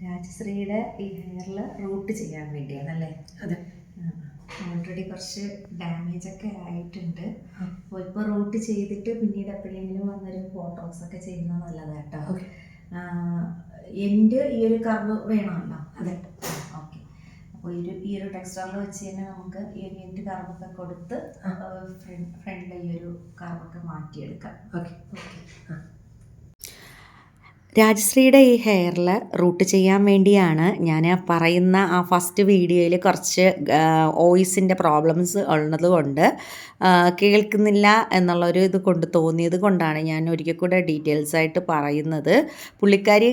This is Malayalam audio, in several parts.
രാജശ്രീയുടെ ഈ ഹെയറിൽ റൂട്ട് ചെയ്യാൻ വേണ്ടിയാണല്ലേ? അതെ. ഓൾറെഡി കുറച്ച് ഡാമേജ് ഒക്കെ ആയിട്ടുണ്ട്. അപ്പോൾ ഇപ്പോൾ റൂട്ട് ചെയ്തിട്ട് പിന്നീട് എപ്പോഴെങ്കിലും വന്നൊരു ഫോട്ടോസ് ഒക്കെ ചെയ്യുന്നത് നല്ലതാണ് കേട്ടോ. എൻ്റെ ഈ ഒരു കർവ് വേണമല്ലോ? അതെ. ഓക്കെ. അപ്പോൾ ഈ ഒരു ടെക്സ്റ്ററിൽ വെച്ച് തന്നെ നമുക്ക് ഈ ഒരു എൻ്റെ കർവൊക്കെ കൊടുത്ത് ഫ്രണ്ടിലെ ഈ ഒരു കർവൊക്കെ മാറ്റിയെടുക്കാം. Okay okay. രാജശ്രീയുടെ ഈ ഹെയറിൽ റൂട്ട് ചെയ്യാൻ വേണ്ടിയാണ് ഞാൻ പറയുന്ന ആ ഫസ്റ്റ് വീഡിയോയിൽ കുറച്ച് വോയിസിൻ്റെ പ്രോബ്ലംസ് ഉള്ളത് കൊണ്ട് കേൾക്കുന്നില്ല എന്നുള്ളൊരു ഇത് കൊണ്ട് തോന്നിയത് കൊണ്ടാണ് ഞാൻ ഒരിക്കൽ കൂടെ ഡീറ്റെയിൽസ് ആയിട്ട് പറയുന്നത്. പുള്ളിക്കാരി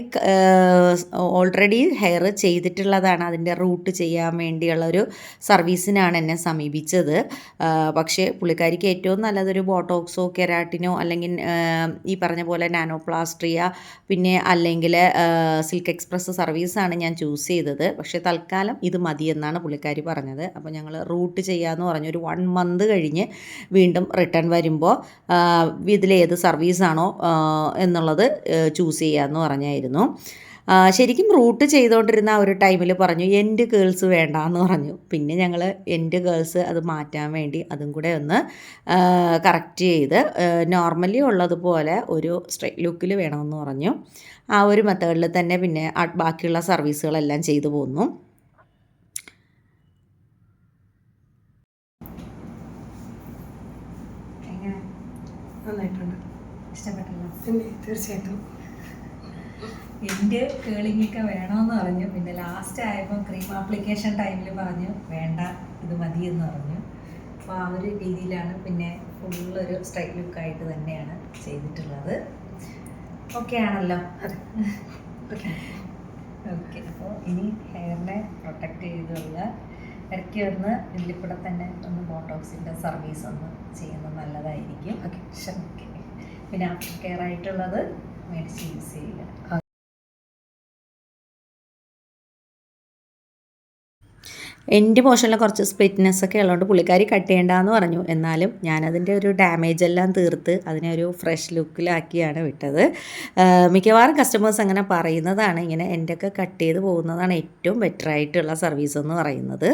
ഓൾറെഡി ഹെയർ ചെയ്തിട്ടുള്ളതാണ്. അതിൻ്റെ റൂട്ട് ചെയ്യാൻ വേണ്ടിയുള്ളൊരു സർവീസിനാണ് എന്നെ സമീപിച്ചത്. പക്ഷേ പുള്ളിക്കാരിക്ക് ഏറ്റവും നല്ലതൊരു ബോട്ടോക്സോ കെരാട്ടിനോ അല്ലെങ്കിൽ ഈ പറഞ്ഞ പോലെ നാനോപ്ലാസ്ട്രിയ പിന്നെ അല്ലെങ്കിൽ സിൽക്ക് എക്സ്പ്രസ് സർവീസാണ് ഞാൻ ചൂസ് ചെയ്തത്. പക്ഷേ തൽക്കാലം ഇത് മതിയെന്നാണ് പുള്ളിക്കാരി പറഞ്ഞത്. അപ്പോൾ ഞങ്ങൾ റൂട്ട് ചെയ്യാമെന്ന് പറഞ്ഞു. ഒരു 1 മന്ത് കഴിഞ്ഞ് വീണ്ടും റിട്ടേൺ വരുമ്പോൾ ഇതിലേത് സർവീസാണോ എന്നുള്ളത് ചൂസ് ചെയ്യാമെന്ന് പറഞ്ഞായിരുന്നു. ശരിക്കും റൂട്ട് ചെയ്തുകൊണ്ടിരുന്ന ആ ഒരു ടൈമിൽ പറഞ്ഞു എൻഡ് കേൾസ് വേണ്ടാന്ന് പറഞ്ഞു. പിന്നെ ഞങ്ങൾ എൻഡ് കേൾസ് അത് മാറ്റാൻ വേണ്ടി അതും കൂടെ ഒന്ന് കറക്റ്റ് ചെയ്ത് നോർമലി ഉള്ളതുപോലെ ഒരു സ്ട്രെയിറ്റ് ലുക്കിൽ വേണമെന്ന് പറഞ്ഞു. ആ ഒരു മെത്തേഡിൽ തന്നെ പിന്നെ ബാക്കിയുള്ള സർവീസുകളെല്ലാം ചെയ്തു പോന്നു. നന്നായിട്ടുണ്ട്. ഇഷ്ടപ്പെട്ടല്ലോ? പിന്നെ തീർച്ചയായിട്ടും എൻ്റെ കേളിങ്ങൊക്കെ വേണമെന്ന് പറഞ്ഞു. പിന്നെ ലാസ്റ്റ് ആയപ്പോൾ ക്രീം ആപ്ലിക്കേഷൻ ടൈമിൽ പറഞ്ഞു വേണ്ട ഇത് മതി എന്ന് പറഞ്ഞു. അപ്പോൾ ആ ഒരു രീതിയിലാണ് പിന്നെ ഫുള്ളൊരു സ്ട്രൈറ്റ് ലുക്കായിട്ട് തന്നെയാണ് ചെയ്തിട്ടുള്ളത്. ഓക്കെ ആണല്ലോ? അതെ. ഓക്കെ. അപ്പോൾ ഇനി ഹെയറിനെ പ്രൊട്ടക്റ്റ് ചെയ്തുള്ള ഇടയ്ക്ക് ഒന്ന് ഇതിൽ കൂടെ തന്നെ ഒന്ന് ബോട്ടോക്സിൻ്റെ സർവീസ് ഒന്ന് ചെയ്യുന്നത് നല്ലതായിരിക്കും. ഓക്കെ. ഓക്കെ. പിന്നെ ആഫ്റ്റർ കെയർ ആയിട്ടുള്ളത് മേടിച്ച് യൂസ് ചെയ്യുക. എൻ്റെ പോർഷനിൽ കുറച്ച് സ്പ്ലിറ്റ്നെസ് ഒക്കെ ഉള്ളതുകൊണ്ട് പുള്ളിക്കാരി കട്ട് ചെയ്യേണ്ടെന്ന് പറഞ്ഞു. എന്നാലും ഞാനതിൻ്റെ ഒരു ഡാമേജ് എല്ലാം തീർത്ത് അതിനെ ഒരു ഫ്രഷ് ലുക്കിലാക്കിയാണ് വിട്ടത്. മിക്കവാറും കസ്റ്റമേഴ്സ് അങ്ങനെ പറയുന്നതാണ്. ഇങ്ങനെ എൻ്റെയൊക്കെ കട്ട് ചെയ്ത് പോകുന്നതാണ് ഏറ്റവും ബെറ്റർ ആയിട്ടുള്ള സർവീസ് എന്ന് പറയുന്നത്.